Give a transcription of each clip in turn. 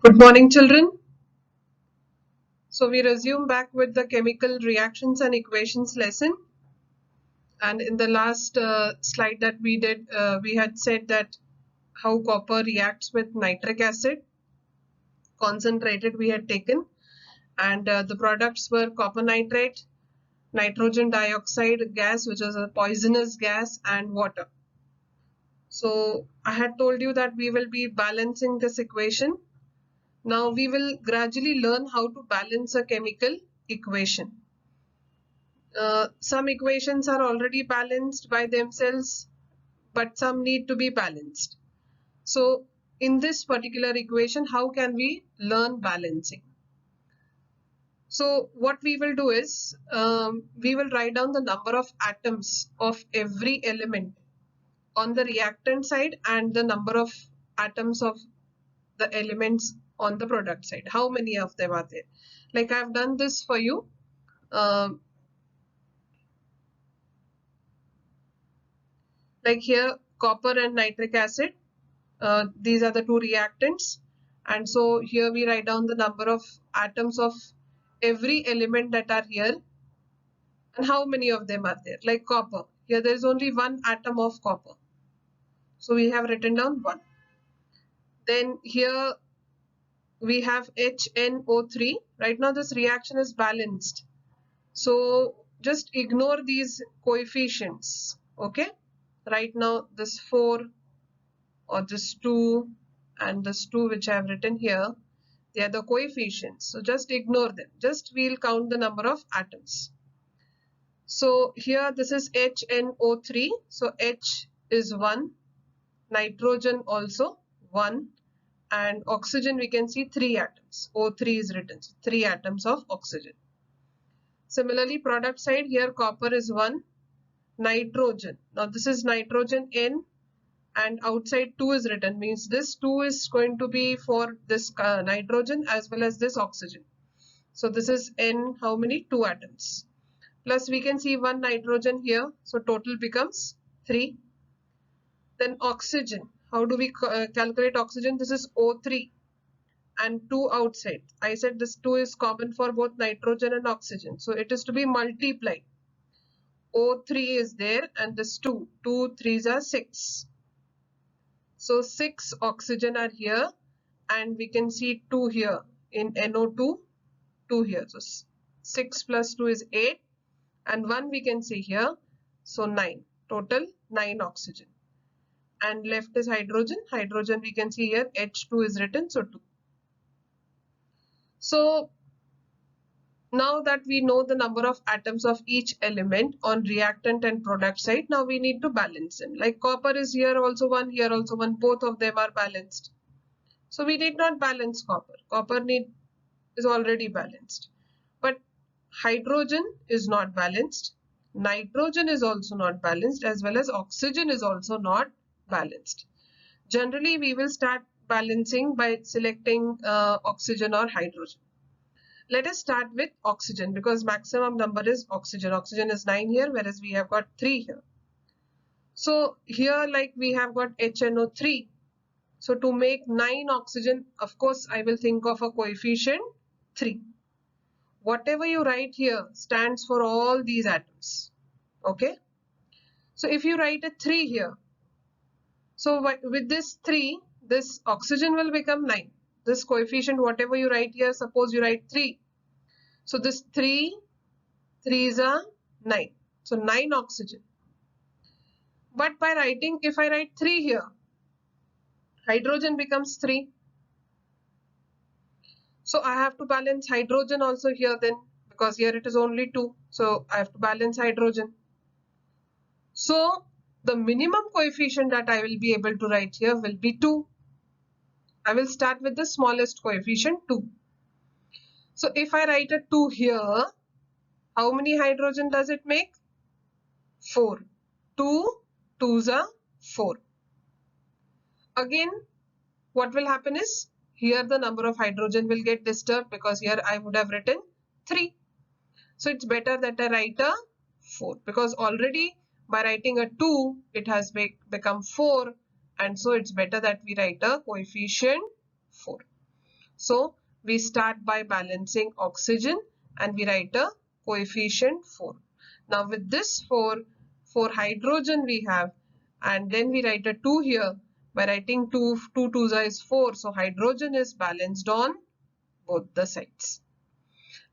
Good morning, children. So we resume back with the chemical reactions and equations lesson. And in the last slide that we did, we had said that how copper reacts with nitric acid, concentrated we had taken. And the products were copper nitrate, nitrogen dioxide gas, which is a poisonous gas, and water. So I had told you that we will be balancing this equation. Now we will gradually learn how to balance a chemical equation. Some equations are already balanced by themselves, but some need to be balanced. So in this particular equation, how can we learn balancing? So what we will do is, we will write down the number of atoms of every element on the reactant side and the number of atoms of the elements on the product side. How many of them are there? Like I've done this for you. Like here, copper and nitric acid. These are the two reactants, and so here we write down the number of atoms of every element that are here and how many of them are there. Like copper, here there is only one atom of copper, so we have written down 1. Then here we have HNO3. Right now this reaction is balanced, so just ignore these coefficients. Okay, right now this 4 or this 2 and this 2 which I have written here, they are the coefficients, so just ignore them. Just we'll count the number of atoms. So here this is HNO3, so H is 1, nitrogen also 1, and oxygen we can see 3 atoms. O3 is written, so 3 atoms of oxygen. Similarly, product side, here copper is 1, nitrogen. Now this is nitrogen N, and outside 2 is written, means this 2 is going to be for this nitrogen as well as this oxygen. So this is N, how many? 2 atoms. Plus we can see 1 nitrogen here, so total becomes 3. Then oxygen, how do we calculate oxygen? This is O3 and 2 outside. I said this 2 is common for both nitrogen and oxygen, so it is to be multiplied. O3 is there and this 2 3s are 6. So 6 oxygen are here, and we can see 2 here in NO2, 2 here. So 6 plus 2 is 8, and 1 we can see here, so 9. Total 9 oxygen. And left is hydrogen. Hydrogen we can see here, H2 is written, so 2. So now that we know the number of atoms of each element on reactant and product side, now we need to balance them. Like copper is here also 1, here also 1, both of them are balanced. So we did not balance copper. Copper is already balanced. But hydrogen is not balanced. Nitrogen is also not balanced, as well as oxygen is also not balanced. Generally, we will start balancing by selecting oxygen or hydrogen. Let us start with oxygen, because maximum number is oxygen. Oxygen is 9 here, whereas we have got 3 here. So here, like we have got HNO3. So to make 9 oxygen, of course, I will think of a coefficient 3. Whatever you write here stands for all these atoms. Okay. So if you write a 3 here, so with this 3, this oxygen will become 9. This coefficient, whatever you write here, suppose you write 3. So this 3, 3s are 9. So 9 oxygen. But by writing, if I write 3 here, hydrogen becomes 3. So I have to balance hydrogen also here then, because here it is only 2. So I have to balance hydrogen. So the minimum coefficient that I will be able to write here will be 2. I will start with the smallest coefficient 2. So if I write a 2 here, how many hydrogen does it make? 4. 2 2s are 4. Again, what will happen is, here the number of hydrogen will get disturbed, because here I would have written 3. So it's better that I write a 4, because already by writing a 2, it has become 4, and so it's better that we write a coefficient 4. So we start by balancing oxygen and we write a coefficient 4. Now with this 4, for hydrogen we have, and then we write a 2 here by writing 2 2s is 4. So hydrogen is balanced on both the sides.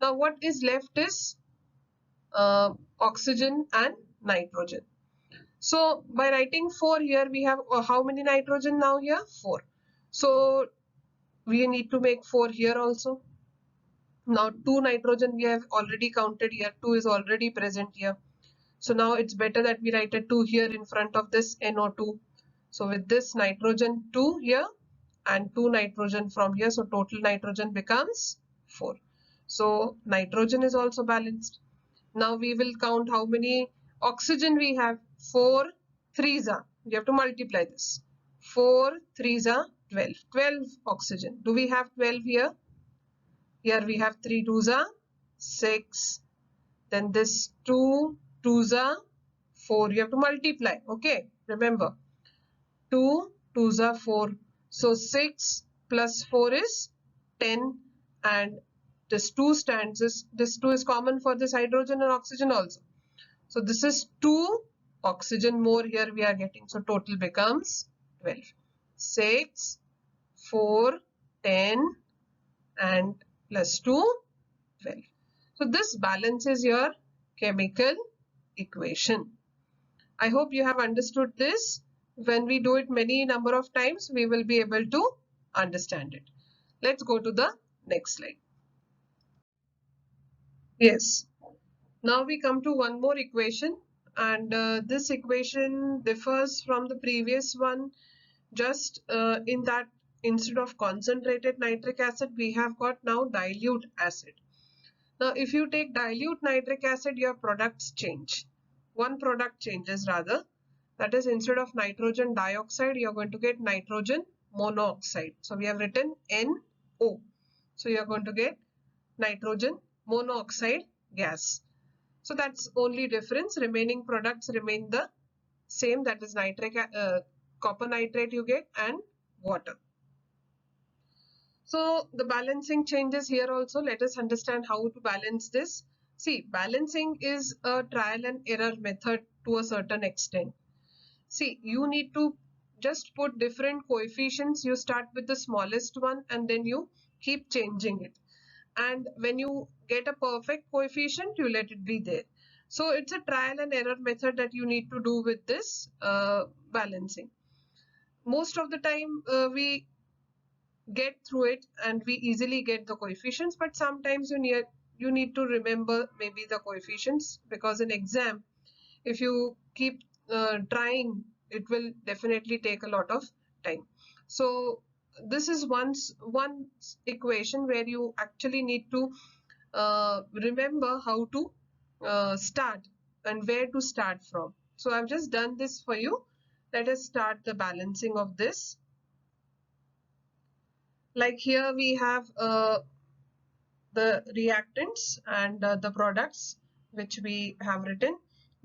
Now what is left is oxygen and nitrogen. So by writing 4 here, we have how many nitrogen now here? 4. So we need to make 4 here also. Now 2 nitrogen we have already counted here. 2 is already present here. So now it's better that we write a 2 here in front of this NO2. So with this nitrogen 2 here and 2 nitrogen from here. So total nitrogen becomes 4. So nitrogen is also balanced. Now we will count how many oxygen we have. 4 3s are. You have to multiply this. 4 3s are 12. 12 oxygen. Do we have 12 here? Here we have 3 2s are 6. Then this 2 2s are 4. You have to multiply. Okay. Remember. 2 2s are 4. So 6 plus 4 is 10, and this 2 stands as this 2 is common for this hydrogen and oxygen also. So this is 2 oxygen more here we are getting. So total becomes 12. 6, 4, 10 and plus 2, 12. So this balances your chemical equation. I hope you have understood this. When we do it many number of times, we will be able to understand it. Let's go to the next slide. Yes. Now we come to one more equation, and this equation differs from the previous one just in that instead of concentrated nitric acid, we have got now dilute acid. Now if you take dilute nitric acid, your products change. One product changes rather. That is, instead of nitrogen dioxide, you are going to get nitrogen monoxide. So we have written NO. So you are going to get nitrogen monoxide gas. So that's only difference. Remaining products remain the same. That is copper nitrate you get and water. So the balancing changes here also. Let us understand how to balance this. See, balancing is a trial and error method to a certain extent. See, you need to just put different coefficients. You start with the smallest one and then you keep changing it. And when you get a perfect coefficient, you let it be there. So it's a trial and error method that you need to do with this balancing. Most of the time we get through it and we easily get the coefficients, but sometimes you need to remember maybe the coefficients, because in exam if you keep trying, it will definitely take a lot of time. So this is one equation where you actually need to remember how to start and where to start from. So I've just done this for you. Let us start the balancing of this. Like here we have the reactants and the products which we have written.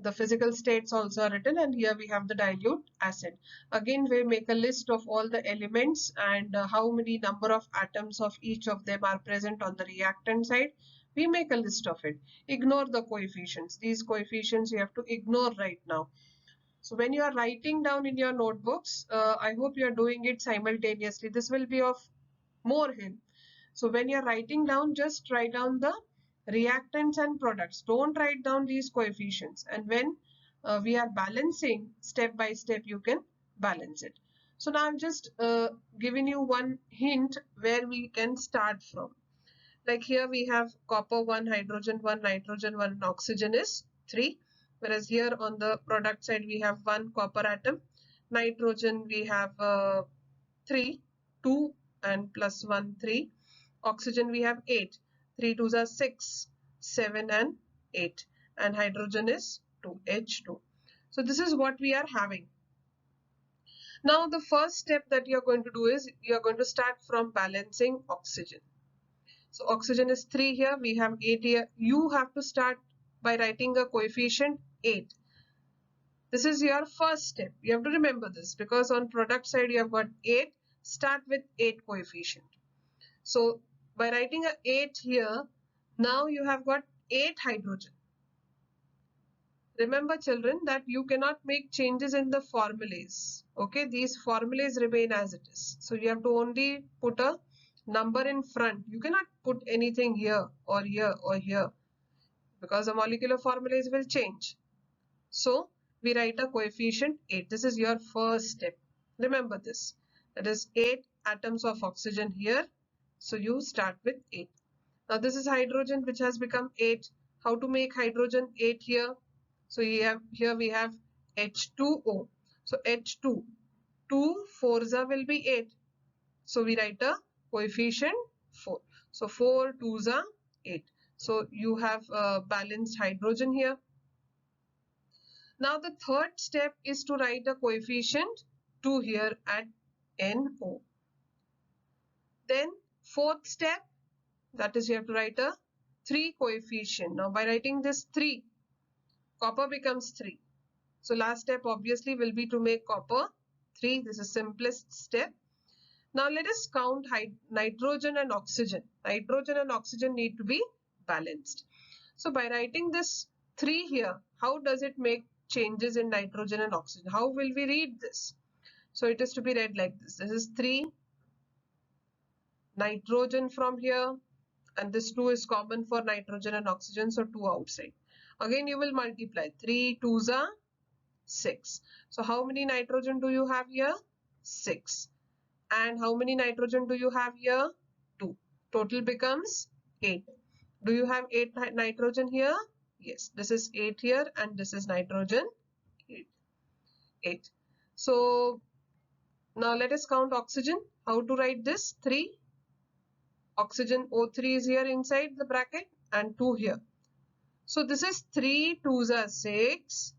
The physical states also are written, and here we have the dilute acid. Again, we make a list of all the elements and how many number of atoms of each of them are present on the reactant side. We make a list of it. Ignore the coefficients. These coefficients you have to ignore right now. So when you are writing down in your notebooks, I hope you are doing it simultaneously. This will be of more help. So when you're writing down, just write down the reactants and products. Don't write down these coefficients. And when we are balancing step by step, you can balance it. So now I'm just giving you one hint where we can start from. Like here we have copper 1, hydrogen 1, nitrogen 1, and oxygen is 3. Whereas here on the product side, we have 1 copper atom. Nitrogen we have 3, 2 and plus 1, 3. Oxygen we have 8. 3 2s are 6, 7 and 8. And hydrogen is 2, H2. So this is what we are having. Now the first step that you are going to do is you are going to start from balancing oxygen. So oxygen is 3 here, we have 8 here. You have to start by writing a coefficient 8. This is your first step. You have to remember this, because on product side you have got 8. Start with 8 coefficient. So by writing a 8 here, now you have got 8 hydrogen. Remember children that you cannot make changes in the formulas. Okay, these formulas remain as it is. So you have to only put a number in front. You cannot put anything here or here or here because the molecular formulas will change. So we write a coefficient 8. This is your first step. Remember this. That is 8 atoms of oxygen here. So you start with 8. Now this is hydrogen which has become 8. How to make hydrogen 8 here? So here we have H2O. So H2, 2 4s will be 8. So we write a coefficient 4. So 4 2s are 8. So you have balanced hydrogen here. Now the third step is to write a coefficient 2 here at NO. Then fourth step, that is you have to write a 3 coefficient. Now by writing this 3, copper becomes 3. So last step obviously will be to make copper 3. This is simplest step. Now let us count nitrogen and oxygen. Nitrogen and oxygen need to be balanced. So by writing this 3 here, how does it make changes in nitrogen and oxygen? How will we read this? So it is to be read like this. This is 3 nitrogen from here, and this 2 is common for nitrogen and oxygen, so 2 outside. Again you will multiply. 3 2s are 6. So how many nitrogen do you have here? 6. And how many nitrogen do you have here? 2. Total becomes 8. Do you have 8 nitrogen here? Yes, this is 8 here and this is nitrogen 8. So now let us count oxygen. How to write this? 3. Oxygen O3 is here inside the bracket and 2 here. So this is 3 2s are 6.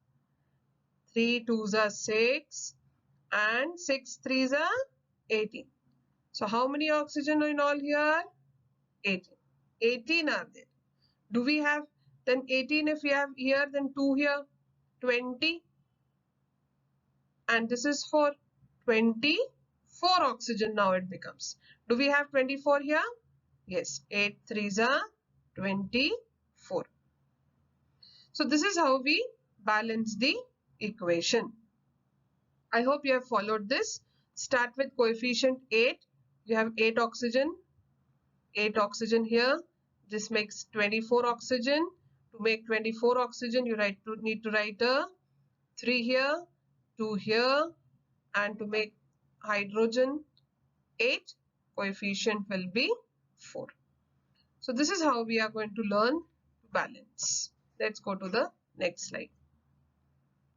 3 2s are 6 and 6 3s are 18. So how many oxygen in all here? 18. 18 are there. Do we have then 18 if we have here, then 2 here? 20. And this is for 24 oxygen now it becomes. Do we have 24 here? Yes. 8 3s are 24. So this is how we balance the equation. I hope you have followed this. Start with coefficient 8. You have 8 oxygen. 8 oxygen here. This makes 24 oxygen. To make 24 oxygen, you need to write a 3 here, 2 here, and to make hydrogen 8, coefficient will be 4. So this is how we are going to learn to balance. Let's go to the next slide.